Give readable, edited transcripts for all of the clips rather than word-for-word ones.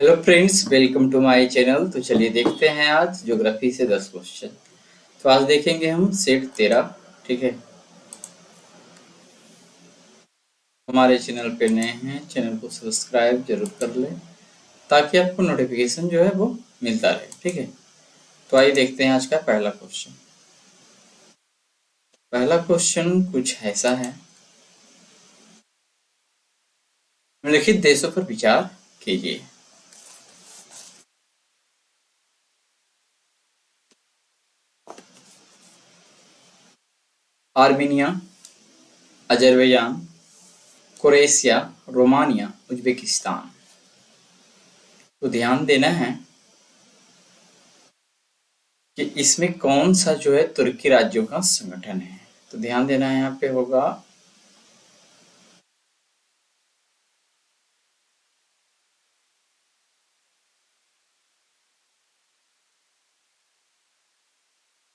Hello friends, welcome to my channel. तो चलिए देखते हैं आज ज्योग्राफी से 10 क्वेश्चन। तो आज देखेंगे हम सेट 13। ठीक है। हमारे चैनल पे नए हैं, चैनल को सब्सक्राइब जरूर कर लें ताकि आपको नोटिफिकेशन जो है वो मिलता रहे। ठीक है। तो आइए देखते हैं आज का पहला क्वेश्चन। पहला क्वेश्चन कुछ ऐसा है। निम्नलिखित देशों पर विचार कीजिए। Armenia, Azerbaijan, Croatia, Romania, Uzbekistan. तो ध्यान देना है कि इसमें कौन सा जो है तुर्की राज्यों का संगठन है। तो ध्यान देना है, यहाँ पे होगा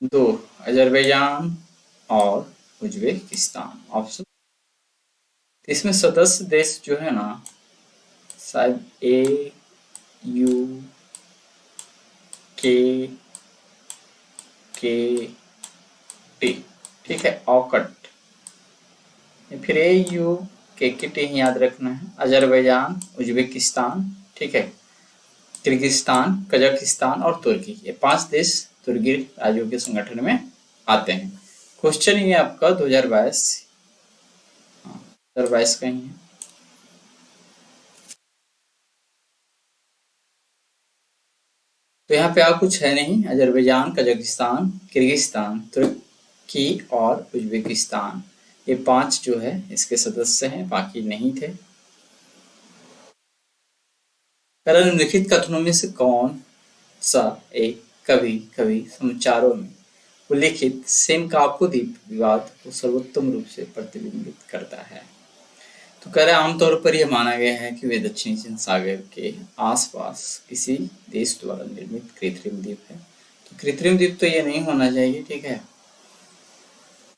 दो, अजरबैजान और उज्बेकिस्तान ऑप्शन। इसमें सदस्य देश जो है ना, शायद ए, यू, के, के, टी। ठीक है, ऑकट। फिर ए, यू, के टी ही याद रखना है। अजरबैजान, उज्बेकिस्तान, ठीक है, किर्गिस्तान, कजाकिस्तान और तुर्की, ये 5 देश तुर्की राज्यों के संगठन में आते हैं। क्वेश्चन ये आपका 2022, हाँ 2022 का ही है। तो यहाँ पे और कुछ है नहीं। अजरबैजान, कजाकिस्तान, किर्गिस्तान, तुर्की और उज्बेकिस्तान, ये 5 जो है इसके सदस्य हैं, बाकी नहीं थे। निम्नलिखित कथनों में से कौन सा एक कभी कभी समाचारों में उल्लिखित सेमकापुद्वीप विवाद को सर्वोत्तम रूप से प्रतिबिंबित करता है। तो कह रहे हैं आमतौर पर यह माना गया है कि वे दक्षिणी चीन सागर के आसपास किसी देश द्वारा निर्मित कृत्रिम द्वीप है। तो कृत्रिम द्वीप तो ये नहीं होना चाहिए। ठीक है।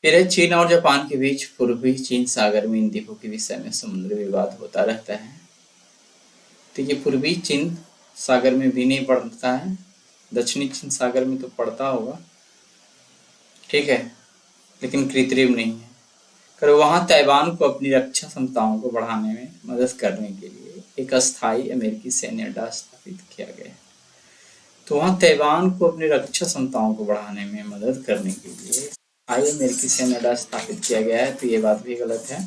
फिर है चीन और जापान के बीच पूर्वी चीन सागर में इन द्वीपों के विषय में समुद्री विवाद होता रहता है। तो ये पूर्वी चीन सागर में भी नहीं पड़ता है, दक्षिणी चीन सागर में तो पड़ता होगा। ठीक है, लेकिन कृत्रिम नहीं है। कर वहां ताइवान को अपनी रक्षा क्षमताओं को बढ़ाने में मदद करने के लिए एक अस्थायी अमेरिकी सैन्य अड्डा स्थापित किया गया। तो वहां ताइवान को अपनी रक्षा क्षमताओं को बढ़ाने में मदद करने के लिए अस्थायी अमेरिकी सैन्य अड्डा स्थापित किया गया है। तो ये बात भी गलत है।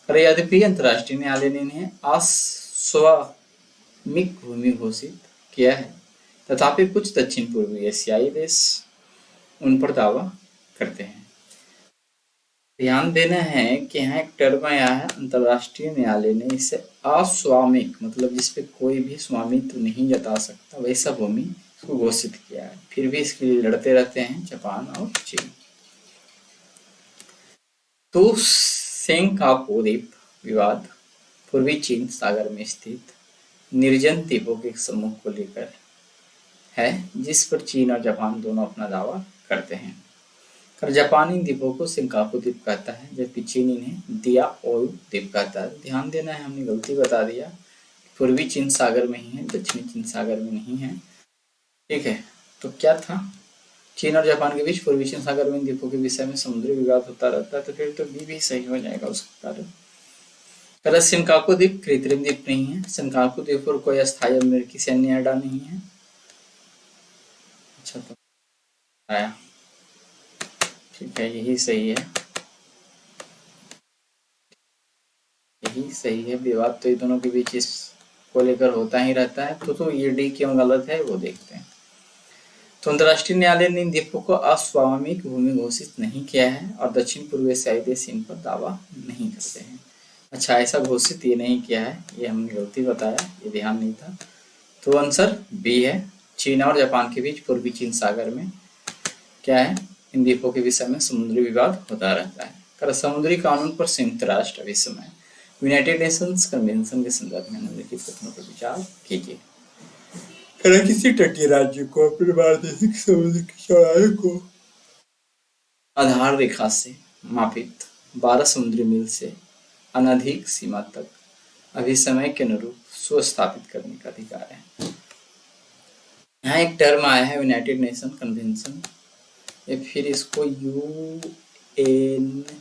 पर यद्यपि अंतर्राष्ट्रीय न्यायालय ने इन्हें अस्वामिक भूमि घोषित किया है, तथापि कुछ दक्षिण पूर्वी एशियाई देश उन पर दावा करते हैं। ध्यान देना है कि यहाँ एक टर्म आया है, अंतर्राष्ट्रीय न्यायालय ने इसे अस्वामिक मतलब जिसपे कोई भी स्वामित्व नहीं जता सकता वैसा भूमि इसको घोषित किया है। फिर भी इसके लिए लड़ते रहते हैं जापान और चीन। तो सेंकाकू द्वीप विवाद पूर्वी चीन सागर में स्थित निर्जन द्वीपों के एक समूह को लेकर है, जिस पर चीन और जापान दोनों अपना दावा करते हैं। पर जापानी द्वीपों को सेंकाकू द्वीप कहता है, जबकि चीन इन्हें दियाओयू द्वीप कहता है। ध्यान देना है, हमने गलती बता दिया, पूर्वी चीन सागर में ही है, दक्षिणी चीन सागर में नहीं है। ठीक है। तो क्या था, चीन और जापान के बीच पूर्वी चीन सागर में इन द्वीपों के विषय में समुद्री विवाद होता रहता है। तो फिर तो बी भी सही हो जाएगा उसका कारण। पहला सेंकाकू द्वीप कृत्रिम द्वीप नहीं है। सेंकाकू द्वीप पर कोई अस्थायी अमेरिकी सैन्य अड्डा नहीं है। अच्छा, तो आया। ठीक है, यही सही है, यही सही है। विवाद तो इन दोनों के बीच इस को लेकर होता ही रहता है। तो ये डी क्यों गलत है वो देखते हैं। तो अंतर्राष्ट्रीय न्यायालय ने इन द्वीपों को अस्वामिक भूमि घोषित नहीं किया है और दक्षिण पूर्व एशियाई देश इन पर दावा नहीं करते हैं। अच्छा, ऐसा घोषित ये नहीं किया है, ये हमने गलती बताया, ये ध्यान नहीं था। तो आंसर बी है, चीन और जापान के बीच पूर्वी चीन सागर में क्या है, इन द्वीपों के विषय में समुद्री विवाद होता रहता है। कर समुद्री कानून पर संयुक्त राष्ट्र अभी समय यूनाइटेड नेशंस कन्वेंशन के संदर्भ में निम्नलिखित कथनों पर विचार कीजिए। किसी तटीय राज्य को अपने प्रादेशिक समुद्र की चौड़ाई को आधार रेखा से मापित 12 समुद्री मील से अनधिक सीमा तक अभिसमय के अनुरूप सुस्थापित करने का अधिकार है। यहाँ एक टर्म आया है यूनाइटेड नेशन कन्वेंशन, या फिर इसको UNCLS।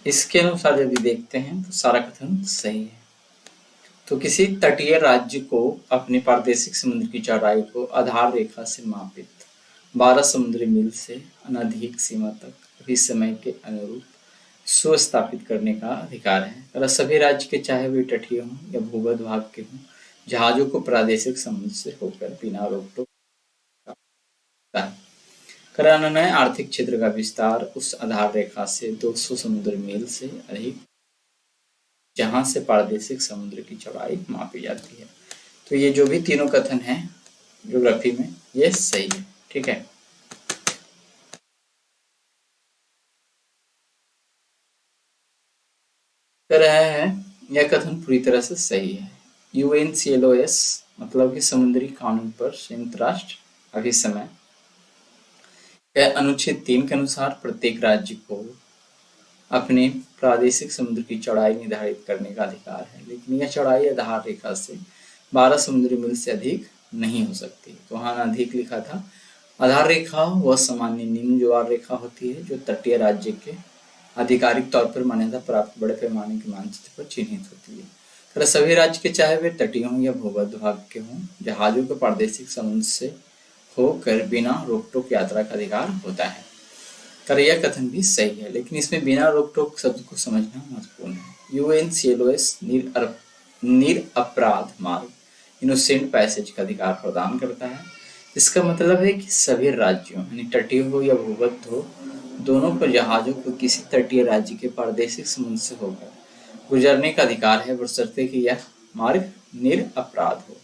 इसके अनुसार यदि देखते हैं तो सारा कथन सही है। तो किसी तटीय राज्य को अपनी प्रादेशिक समुद्र की चौड़ाई को आधार रेखा से मापित 12 समुद्री मील से अनधिक सीमा तक अभिसमय के अनुरूप सुस्थापित करने का अधिकार है। अगर सभी राज्य के, चाहे वे तटीय हों या भूमध्य भाग के हों, जहाजों को प्रादेशिक समुद्र से होकर बिना रोक टोक कराना है। आर्थिक क्षेत्र का विस्तार उस आधार रेखा से 200 समुद्री मील से अधिक जहां से प्रादेशिक समुद्र की चौड़ाई मापी जाती है। तो ये जो भी तीनों कथन हैं ज्योग्राफी में, ये सही है। ठीक है, कह रहा है यह कथन पूरी तरह से सही है। UNCLOS मतलब कि समुद्री कानून पर संयुक्त राष्ट्र अभिसमय अनुच्छेद 3 के अनुसार प्रत्येक राज्य को अपने प्रादेशिक समुद्र की चौड़ाई निर्धारित करने का अधिकार है, लेकिन यह चौड़ाई आधार रेखा से 12 समुद्री मील से अधिक नहीं हो सकती। तो हाँ, अधिक लिखा था। आधार रेखा वह सामान्य निम्न ज्वार रेखा होती है जो तटीय राज्य के आधिकारिक तौर पर मान्यता प्राप्त बड़े पैमाने के मानचित्र पर चिन्हित होती है। अगर सभी राज्य के, चाहे वे तटीय हों या भूमध्य भाग के हों, जहाजों के प्रादेशिक समुद्र से होकर बिना रोक टोक यात्रा का अधिकार होता है। कर यह कथन भी सही है, लेकिन इसमें बिना रोक टोक शब्द को समझना महत्वपूर्ण है। UNCLOS निरपराध मार्ग इनोसेंट पैसेज का अधिकार प्रदान करता है। इसका मतलब है कि सभी राज्यों, यानी तटीय हो या भूमध्य हो, दोनों पर जहाजों को किसी तटीय राज्य के प्रादेशिक समुद्र से होकर गुजरने का अधिकार है, बशर्ते कि यह मार्ग निरपराध हो।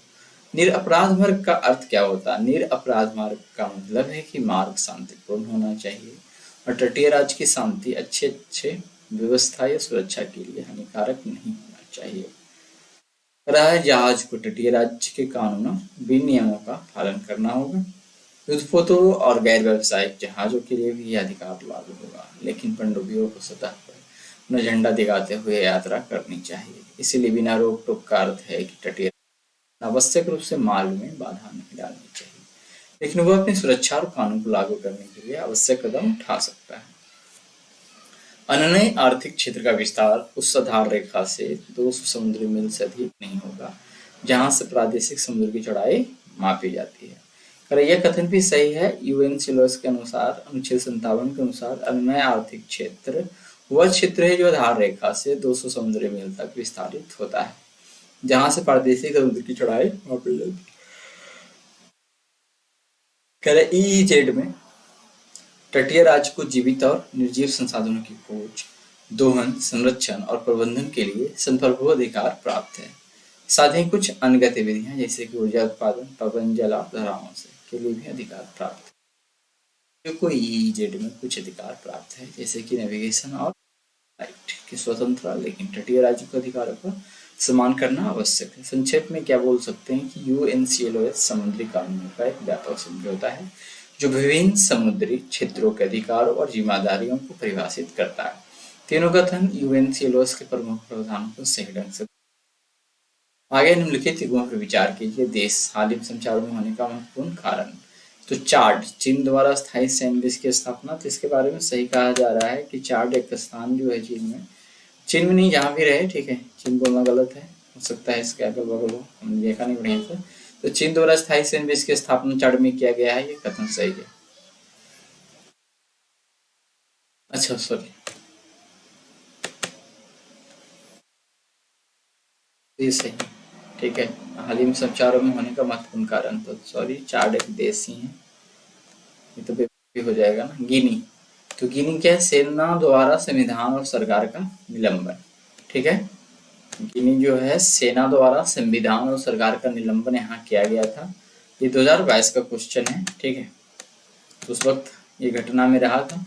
निरपराध मार्ग का अर्थ क्या होता है? निरपराध मार्ग का मतलब है कि मार्ग शांतिपूर्ण होना चाहिए और तटीय राज्य की शांति, अच्छे व्यवस्था या सुरक्षा के लिए हानिकारक नहीं होना चाहिए। रहा जहाज को तटीय राज्य के कानूनों विनियमों का पालन करना होगा। युद्धपोतों और गैर व्यावसायिक जहाजों के लिए भी यह अधिकार लागू होगा, लेकिन पनडुब्बियों को सतह पर अपना झंडा दिखाते हुए यात्रा करनी चाहिए। इसीलिए बिना रोक टोक का अर्थ है कि तटीय आवश्यक रूप से मार्ग में बाधा नहीं डालनी चाहिए, लेकिन वह अपनी सुरक्षा और कानून को लागू करने के लिए आवश्यक कदम उठा सकता है। अन्य आर्थिक क्षेत्र का विस्तार उस आधार रेखा से 200 समुद्री मील से अधिक नहीं होगा जहां से प्रादेशिक समुद्र की चौड़ाई मापी जाती है। यह कथन भी सही है। UNCLOS के अनुसार अनुच्छेद 57 के अनुसार अन्य आर्थिक क्षेत्र वह क्षेत्र है जो आधार रेखा से 200 समुद्री मील तक विस्तारित होता है जहां से प्रादेशिक समुद्र की चौड़ाई मापी जाती है। EEZ में तटीय राज्य को जीवित और निर्जीव संसाधनों की खोज, दोहन, संरक्षण और प्रबंधन के लिए संप्रभु अधिकार प्राप्त है। साथ ही कुछ अन्य गतिविधियां जैसे कि ऊर्जा उत्पादन, पवन जलाधाराओं से के लिए भी अधिकार प्राप्त है। को EEZ में कुछ अधिकार प्राप्त है जैसे कि नेविगेशन और फ्लाइट की स्वतंत्रता, लेकिन तटीय राज्य को अधिकारों का सम्मान करना आवश्यक है। संक्षेप में क्या बोल सकते हैं कि UNCLOS समुद्री कानून का एक व्यापक समझौता है जो विभिन्न समुद्री क्षेत्रों के अधिकारों और जिम्मेदारियों को परिभाषित करता है। तीनों कथन UNCLOS के प्रमुख प्रावधानों को सही ढंग से आगे निम्नलिखित युग्मों पर विचार कीजिए। देश हाल ही में संचारों में होने का महत्वपूर्ण कारण। तो चाड, चीन द्वारा स्थायी सैन्य बेस की स्थापना। तो इसके बारे में सही कहा जा रहा है कि चाड एक स्थान जो है चीन में नहीं, जहाँ भी रहे, ठीक है, चीन बोलना गलत है, हो सकता है इसके अगल बगल हो, हमने देखा नहीं बढ़िया से। तो चीन द्वारा स्थायी सैन्य बेस की स्थापना चाड में किया गया है, ये कथन सही है। अच्छा सॉरी, ये सही, ठीक है। हाल ही में संचारों में होने का महत्वपूर्ण कारण, तो सॉरी, चाड एक देश ही है, ये तो भी हो जाएगा ना। गिनी, तो गिनी क्या है? सेना द्वारा संविधान और सरकार का निलंबन, ठीक है। गिनी जो है सेना द्वारा संविधान और सरकार का निलंबन यहाँ किया गया था। ये 2022 का क्वेश्चन है, ठीक है। तो उस वक्त ये घटना में रहा था।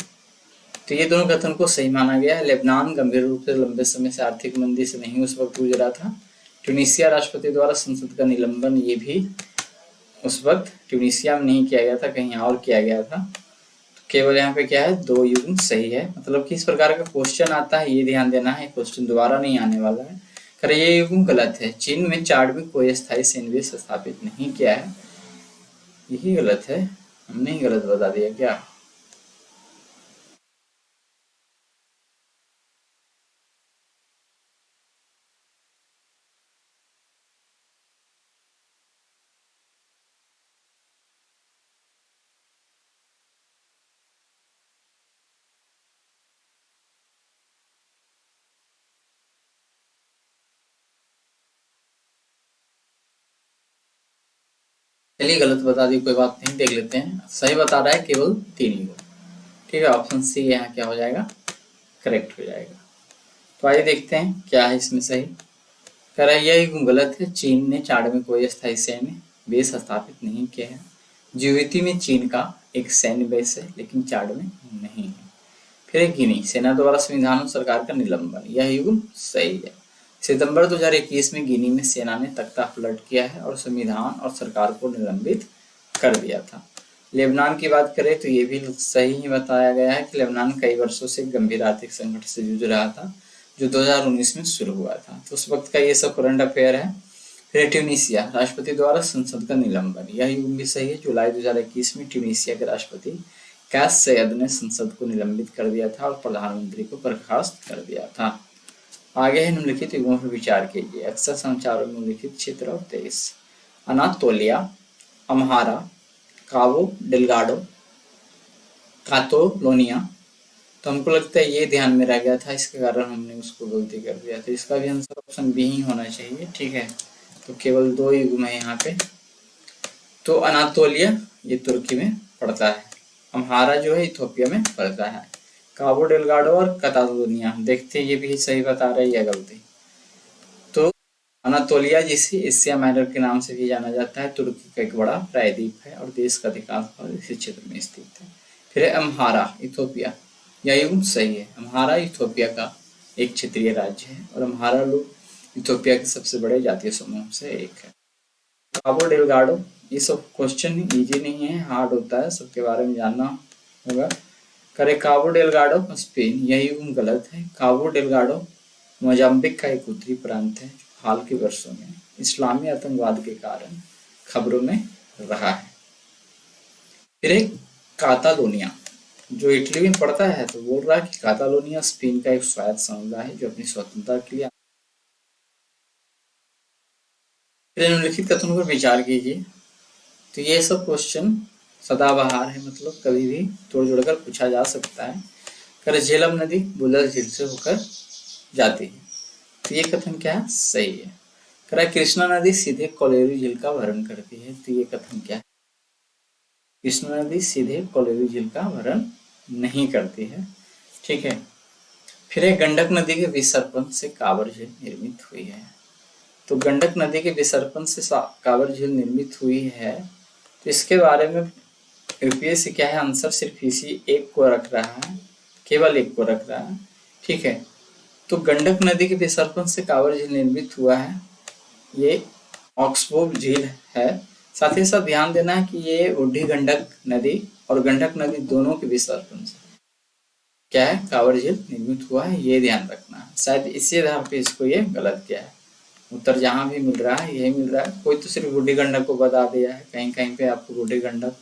तो ये दोनों कथन को सही माना गया है। लेबनान गंभीर रूप से लंबे समय से आर्थिक मंदी से नहीं उस वक्त गुजरा था। ट्यूनीशिया राष्ट्रपति द्वारा संसद का निलंबन ये भी उस वक्त ट्यूनीशिया में नहीं किया गया था, कहीं और किया गया था। तो केवल यहाँ पे क्या है, 2 युग्म सही है। मतलब कि इस प्रकार का क्वेश्चन आता है, ये ध्यान देना है, क्वेश्चन दोबारा नहीं आने वाला है। कर ये युग्म गलत है, चीन में चाड में कोई स्थायी सेनाबेस स्थापित नहीं किया है, यही गलत है। हमने ही गलत बता दिया क्या? चलिए गलत बता दी, कोई बात नहीं, देख लेते हैं। सही बता रहा है केवल 3 युग्म। ठीक है, ऑप्शन सी यहाँ क्या हो जाएगा, करेक्ट हो जाएगा। तो आइए देखते हैं क्या है इसमें सही। कह रहा है यह युग्म गलत है, चीन ने चाड में कोई स्थायी सैन्य बेस स्थापित नहीं किया है। ज्यूती में चीन का एक सैन्य बेस है, लेकिन चाड में नहीं है। फिर है गिनी, सेना द्वारा संविधान और सरकार का निलंबन, यह युग्म सही है। सितंबर 2021 में गिनी में सेना ने तख्ता पलट किया है और संविधान और सरकार को निलंबित कर दिया था। लेबनान की बात करें तो ये भी सही ही बताया गया है कि लेबनान कई वर्षों से गंभीर आर्थिक संकट से जूझ रहा था, जो 2019 में शुरू हुआ था। तो उस वक्त का ये सब करंट अफेयर है। फिर ट्यूनीशिया, राष्ट्रपति द्वारा संसद का निलंबन, यह युग्म भी सही है। जुलाई 2021 में ट्यूनीशिया के राष्ट्रपति कैस सैयद ने संसद को निलंबित कर दिया था और प्रधानमंत्री को बर्खास्त कर दिया था। आगे है निम्नलिखित युग्मों पर विचार कीजिए। अक्सर समाचारों में उल्लिखित क्षेत्र और देश, अनातोलिया, अम्हारा, काबो डेलगाडो, कातालोनिया। तो हमको लगता है ये ध्यान में रह गया था, इसके कारण हमने उसको गलती कर दिया। तो इसका भी आंसर ऑप्शन बी ही होना चाहिए। ठीक है, तो केवल 2 युग्म है यहाँ पे। तो अनातोलिया ये तुर्की में पड़ता है, अम्हारा जो है इथोपिया में पड़ता है, काबो डेलगाडो और कतालोनिया, देखते हैं ये भी सही बता रहे हैं या गलती। तो अनातोलिया, जिसे एशिया माइनर के नाम से भी जाना जाता है, तुर्की का एक बड़ा प्रायद्वीप है और देश का अधिकांश भाग इसी क्षेत्र में स्थित है। फिर है अम्हारा, इथोपिया, यह युग्म सही है। अम्हारा इथोपिया का एक क्षेत्रीय राज्य है और अम्हारा लोग इथोपिया के सबसे बड़े जातीय समूह से एक है। काबो डेलगाडो, ये सब क्वेश्चन इजी नहीं है, हार्ड होता है, सबके बारे में जानना होगा। करे काबो डेलगाडो स्पेन, यह युग्म गलत है। काबो डेलगाडो मोजाम्बिक का एक उत्तरी प्रांत है, जो हाल के वर्षों में इस्लामी आतंकवाद के कारण खबरों में रहा है। फिर एक कातालोनिया, जो इटली में पड़ता है। तो बोल रहा है कि कातालोनिया स्पेन का एक स्वायत्त समुदाय है जो अपनी स्वतंत्रता के लिए। फिर निम्नलिखित कथनों पर विचार कीजिए। तो ये सब क्वेश्चन सदाबहार है, मतलब कभी भी तोड़ जोड़ कर पूछा जा सकता है। कर झेलम नदी बुलर झील से होकर जाती है, तो ये कथन क्या है, सही है। करा कृष्णा नदी सीधे कोलेरू झील का भरण करती है, तो ये कथन क्या है, कृष्णा नदी सीधे कोलेरू झील का भरण नहीं करती है। ठीक है। फिर गंडक नदी के विसर्पण से कांवर झील निर्मित हुई है। तो गंडक नदी के विसर्पण से कांवर झील निर्मित हुई है, तो इसके बारे में यूपीएससी क्या है, आंसर सिर्फ इसी एक को रख रहा है, केवल एक को रख रहा है। ठीक है, तो गंडक नदी के विसर्पण से कांवर झील निर्मित हुआ है, ये ऑक्सबो झील है। साथ ही साथ ध्यान देना है कि ये बूढ़ी गंडक नदी और गंडक नदी दोनों के विसर्पण से क्या है, कांवर झील निर्मित हुआ है, ये ध्यान रखना है। शायद इसी आधार पे इसको ये गलत किया है। उत्तर जहां भी मिल रहा है यही मिल रहा है, कोई तो सिर्फ बूढ़ी गंडक को बता दिया है, कहीं कहीं पे आपको बूढ़ी गंडक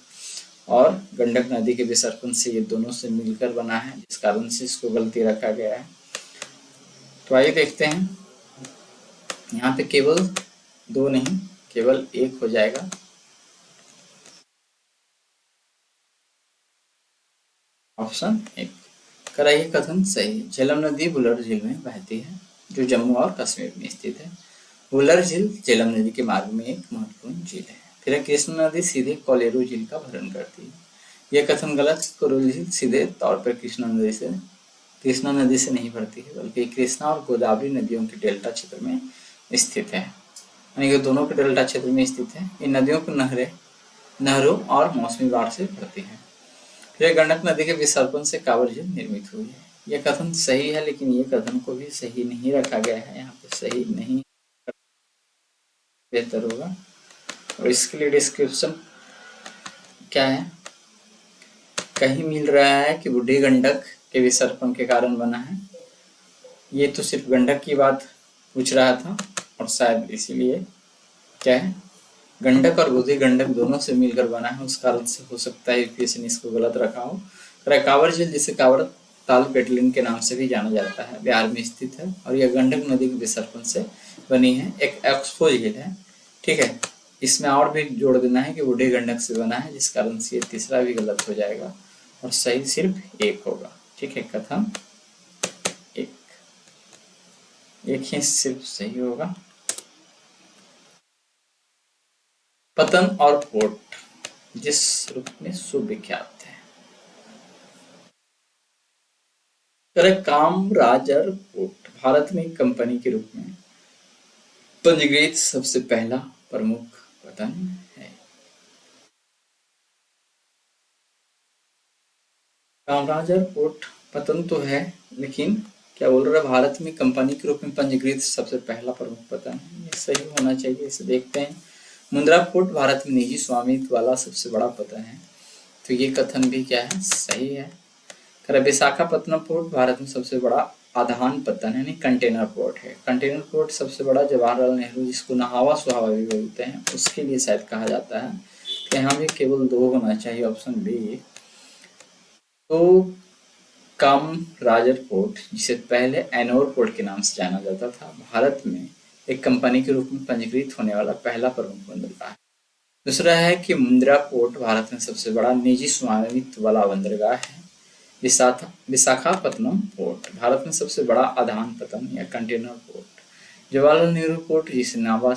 और गंडक नदी के विसर्पण से ये दोनों से मिलकर बना है, जिस कारण से इसको गलती रखा गया है। तो आइए देखते हैं, यहाँ पे केवल 2 नहीं, केवल 1 हो जाएगा। ऑप्शन 1 कराइए कथन सही है। झेलम नदी वुलर झील में बहती है, जो जम्मू और कश्मीर में स्थित है। वुलर झील झेलम नदी के मार्ग में एक महत्वपूर्ण झील है। फिर कृष्णा नदी सीधे कोलेरू झील का भरण करती है, यह कथन गलत। कोलेरू झील सीधे तौर पर कृष्णा नदी से नहीं भरती है, बल्कि कृष्णा और गोदावरी नदियों के डेल्टा क्षेत्र में स्थित है, यानी कि दोनों के डेल्टा क्षेत्र में स्थित है। इन नदियों को नहरों और मौसमी बाढ़ से भरती है। फिर गंडक नदी के विसर्पण से कांवर झील निर्मित हुई है, यह कथन सही है, लेकिन ये कथन को भी सही नहीं रखा गया है, यहाँ पे सही नहीं, बेहतर होगा। और इसके लिए डिस्क्रिप्शन क्या है, कहीं मिल रहा है कि बूढ़ी गंडक के विसर्पण के कारण बना है। ये तो सिर्फ गंडक की बात पूछ रहा था और शायद इसीलिए क्या है, गंडक और बूढ़ी गंडक दोनों से मिलकर बना है, उस कारण से हो सकता है यूपीएससी ने इसको गलत रखा हो। कांवर झील, जिसे कांवर ताल पेटलिन के नाम से भी जाना जाता है, बिहार में स्थित है और यह गंडक नदी के विसर्पण से बनी है, एक एक्सपो झील है। ठीक है, इसमें और भी जोड़ देना है कि बूढ़ी गंडक से बना है, जिस कारण से ये तीसरा भी गलत हो जाएगा और सही सिर्फ एक होगा। ठीक है, कथन एक ही सिर्फ सही होगा। पतन और पोर्ट जिस रूप में सुविख्यात है, कामराजर पोर्ट भारत में कंपनी के रूप में पंजीकृत सबसे पहला प्रमुख पतन है। कामराजर पोर्ट पतन तो है, लेकिन क्या बोल रहा है, भारत में कंपनी के रूप में पंजीकृत सबसे पहला प्रमुख पतन है, ये सही होना चाहिए। इसे देखते हैं। मुंद्रा पोर्ट भारत में निजी स्वामित्व वाला सबसे बड़ा पतन है, तो ये कथन भी क्या है, सही है। विशाखापत्तनम पोर्ट भारत में सबसे बड़ा आधान पतन है, कंटेनर पोर्ट है। कंटेनर पोर्ट सबसे बड़ा जवाहरलाल नेहरू, जिसको नहावा सुहावा भी बोलते हैं, उसके लिए शायद कहा जाता है। तो यहाँ भी केवल 2 होना चाहिए, ऑप्शन बी। तो कामराजर पोर्ट, जिसे पहले एनोर पोर्ट के नाम से जाना जाता था, भारत में एक कंपनी के रूप में पंजीकृत होने वाला पहला प्रमुख बंदरगाह है। दूसरा है कि मुंद्रा पोर्ट भारत में सबसे बड़ा निजी स्वामित्व वाला बंदरगाह है। विशाखापत्तनम पोर्ट भारत में सबसे बड़ा आधान पतन या container port. Jawaharlal Nehru port, जिसे नावा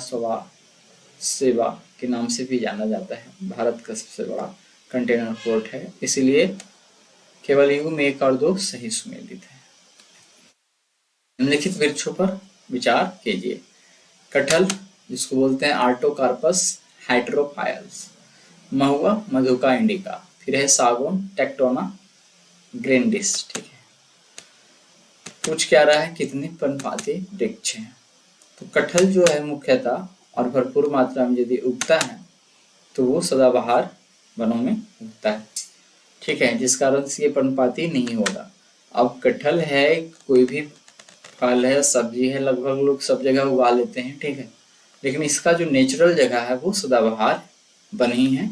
सेवा के नाम से भी जाना जाता है, भारत का सबसे बड़ा कंटेनर पोर्ट है। इसलिए केवल यू में 1 और 2 सही सुमेलित है। निम्नलिखित वृक्षों पर विचार कीजिए। कटहल, जिसको बोलते हैं आर्टोकार्पस हाइड्रोफायल्स, महुआ मधुका इंडिका, फिर है सागौन टेक्टोना ग्रेंडिस। ठीक है, पूछ क्या रहा है, कितने पर्णपाती वृक्ष हैं। तो कटहल जो है मुख्यतः और भरपूर मात्रा में यदि उगता है तो वो सदाबहार वनों में उगता है। ठीक है, जिस कारण से ये पर्णपाती नहीं होगा। अब कटहल है, कोई भी फल है, सब्जी है, लगभग लोग सब जगह उगा लेते हैं। ठीक है, लेकिन इसका जो नेचुरल जगह है वो सदाबहार वन ही है,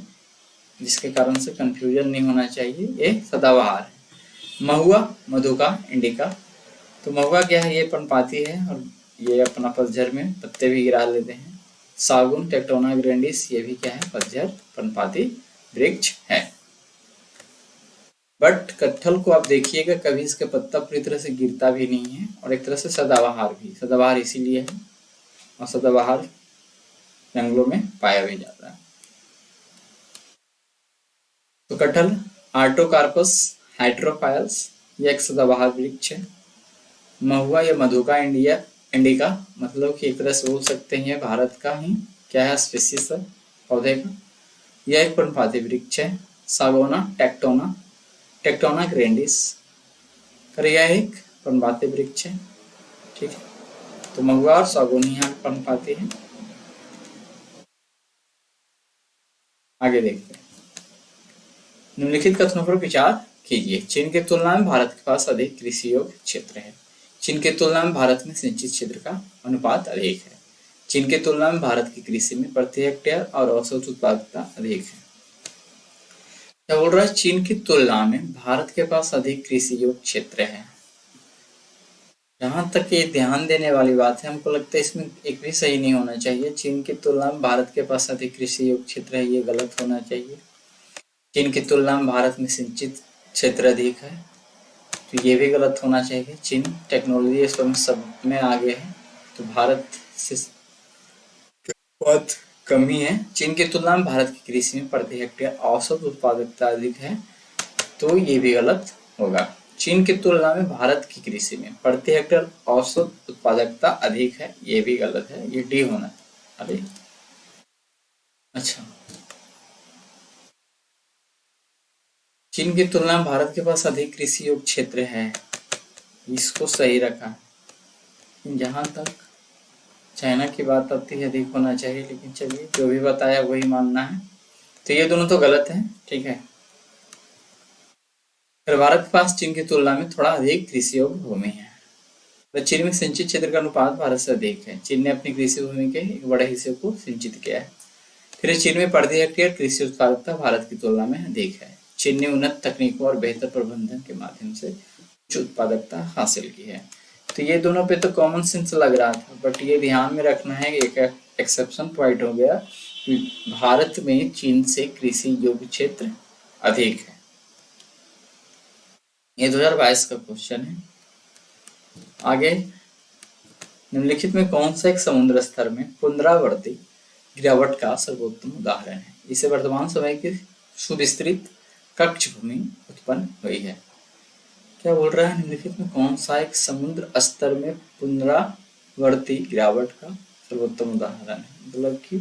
जिसके कारण से कंफ्यूजन नहीं होना चाहिए, ये सदाबहार है। महुआ मधुका इंडिका, तो महुआ क्या है, ये पर्णपाती है और ये अपना पतझड़ में पत्ते भी गिरा लेते हैं। सागुन टेक्टोना ग्रैंडिस, ये भी क्या है, पतझड़ पर्णपाती वृक्ष है। बट कटहल को आप देखिएगा, कभी इसका पत्ता पूरी तरह से गिरता भी नहीं है और एक तरह से सदाबहार भी, सदाबहार इसीलिए है और सदाबहार जंगलों में पाया भी जाता है। तो कटहल आर्टोकार्पस हाइड्रोफायल्स, यह एक सदाबहार वृक्ष है। महुआ या मधुका इंडिका, मतलब कि एक तरह से बोल सकते हैं भारत का ही क्या है, स्पीशीज है पौधे का, यह एक पर्णपाती वृक्ष है। सागोना टेक्टोना ग्रैंडिस, यह एक पर्णपाती वृक्ष है। ठीक है, तो महुआ और सागौन यहाँ पर्णपाती है। आगे देखते हैं। निम्नलिखित कथनों पर विचार कीजिए। चीन की तुलना में भारत के पास अधिक कृषि योग्य क्षेत्र है। चीन की तुलना में भारत में सिंचित क्षेत्र का अनुपात अधिक है। चीन की तुलना में भारत की कृषि में प्रति हेक्टेयर और औसत उत्पादकता अधिक है। क्या बोल रहा है, चीन की तुलना में भारत के पास अधिक कृषि योग्य क्षेत्र है। जहां तक ये ध्यान देने वाली बात है, हमको लगता है इसमें एक भी सही नहीं होना चाहिए। चीन की तुलना में भारत के पास अधिक कृषि योग्य क्षेत्र है, ये गलत होना चाहिए। चीन की तुलना में भारत में सिंचित क्षेत्र अधिक है, तो ये भी गलत होना चाहिए। चीन टेक्नोलॉजी इस पर सब में आगे है, तो भारत से बहुत कमी है। चीन की तुलना में भारत की कृषि में प्रति हेक्टेयर औसत उत्पादकता अधिक है, तो ये भी गलत होगा। चीन की तुलना में भारत की कृषि में प्रति हेक्टेयर औसत उत्पादकता अधिक है, ये भी गलत है, ये डी होना है। अरे अच्छा, चीन की तुलना में भारत के पास अधिक कृषि योग्य क्षेत्र है, इसको सही रखा। जहां तक चाइना की बात आती है अधिक होना चाहिए, लेकिन चलिए जो भी बताया वही मानना है। तो ये दोनों तो गलत है, ठीक है। फिर भारत के पास चीन की तुलना में थोड़ा अधिक कृषि योग्य भूमि है। तो चीन में सिंचित क्षेत्र का अनुपात भारत से अधिक है। चीन ने अपनी कृषि भूमि के एक बड़े हिस्से को सिंचित किया है। फिर चीन में प्रति हेक्टेयर कृषि उत्पादकता भारत की तुलना में अधिक है। चीन ने उन्नत तकनीकों और बेहतर प्रबंधन के माध्यम से उच्च उत्पादकता हासिल की है। तो ये दोनों पे तो कॉमन सेंस लग रहा था, बट ये ध्यान में रखना है कि एक एक्सेप्शन पॉइंट हो गया कि भारत में चीन से कृषि योग्य क्षेत्र अधिक है। ये 2022 का क्वेश्चन है। आगे, निम्नलिखित में कौन सा एक समुद्र स्तर में पुनरावर्ती गिरावट का सर्वोत्तम उदाहरण है? इसे वर्तमान समय की सुविस्तृत कक्ष भूमि उत्पन्न हुई है। क्या बोल रहा है? निम्नलिखित में कौन सा एक समुद्र स्तर में पुनरावर्ती गिरावट का सर्वोत्तम उदाहरण है? मतलब कि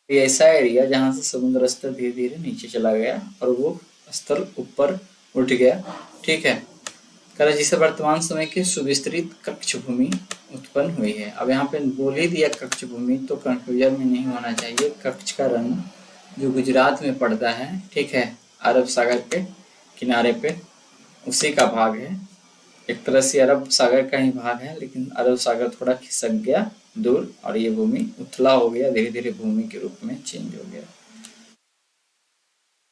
ये ऐसा एरिया जहां से समुद्र स्तर धीरे धीरे नीचे चला गया और वो स्तर ऊपर उठ गया, ठीक है। कह जिसे वर्तमान समय की सुविस्तृत कक्ष भूमि उत्पन्न हुई है। अब यहाँ पे बोल ही दिया कक्ष भूमि, तो कंफ्यूजन में नहीं होना चाहिए। कक्ष का रंग जो गुजरात में पड़ता है, ठीक है, अरब सागर के किनारे पे, उसी का भाग है। एक तरह से अरब सागर का ही भाग है, लेकिन अरब सागर थोड़ा खिसक गया दूर और ये भूमि उथला हो गया, धीरे धीरे भूमि के रूप में चेंज हो गया।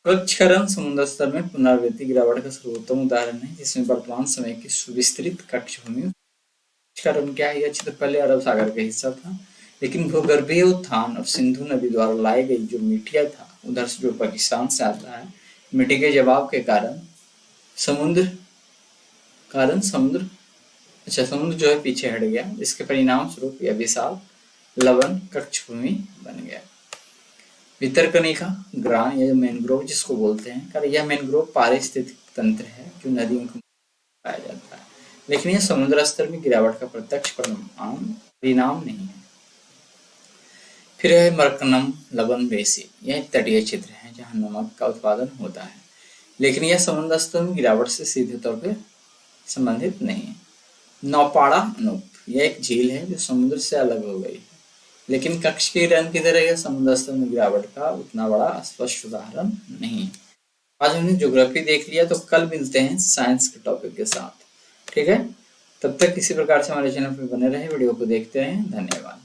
कक्षकरण समुद्र स्तर में पुनरावृत्ति गिरावट का सर्वोत्तम उदाहरण है, जिसमें वर्तमान समय की सुविस्तृत कक्ष भूमि। कक्षकरण क्या है? यह क्षेत्र पहले अरब सागर का हिस्सा था, लेकिन भूगर्भीय उत्थान और सिंधु नदी द्वारा लाई गई जो मिट्टिया था, उधर से जो पाकिस्तान से आता है, मिट्टी के जवाब के कारण समुद्र समुद्र जो है पीछे हट गया, जिसके परिणाम स्वरूप यह विशाल लवण कक्ष भूमि बन गया। भितरकनिका ग्रान या मैनग्रोव जिसको बोलते हैं, कारण यह मैनग्रोव पारिस्थितिक तंत्र है जो नदियों में पाया जाता है, लेकिन यह समुद्र स्तर में गिरावट का प्रत्यक्ष परिणाम नहीं है। फिर है मरकनम लबन बेसी, यह एक तटीय क्षेत्र है जहाँ नमक का उत्पादन होता है, लेकिन यह समुद्र स्तर में गिरावट से सीधे तौर पर संबंधित नहीं है। नौपाड़ा अनूप, यह एक झील है जो समुद्र से अलग हो गई है, लेकिन कक्ष के रंग की तरह यह समुद्र स्तर में गिरावट का उतना बड़ा स्पष्ट उदाहरण नहीं है। आज हमने ज्योग्राफी देख लिया, तो कल मिलते हैं साइंस के टॉपिक के साथ, ठीक है। तब तक किसी प्रकार से हमारे चैनल पर बने रहे, वीडियो को देखते रहें। धन्यवाद।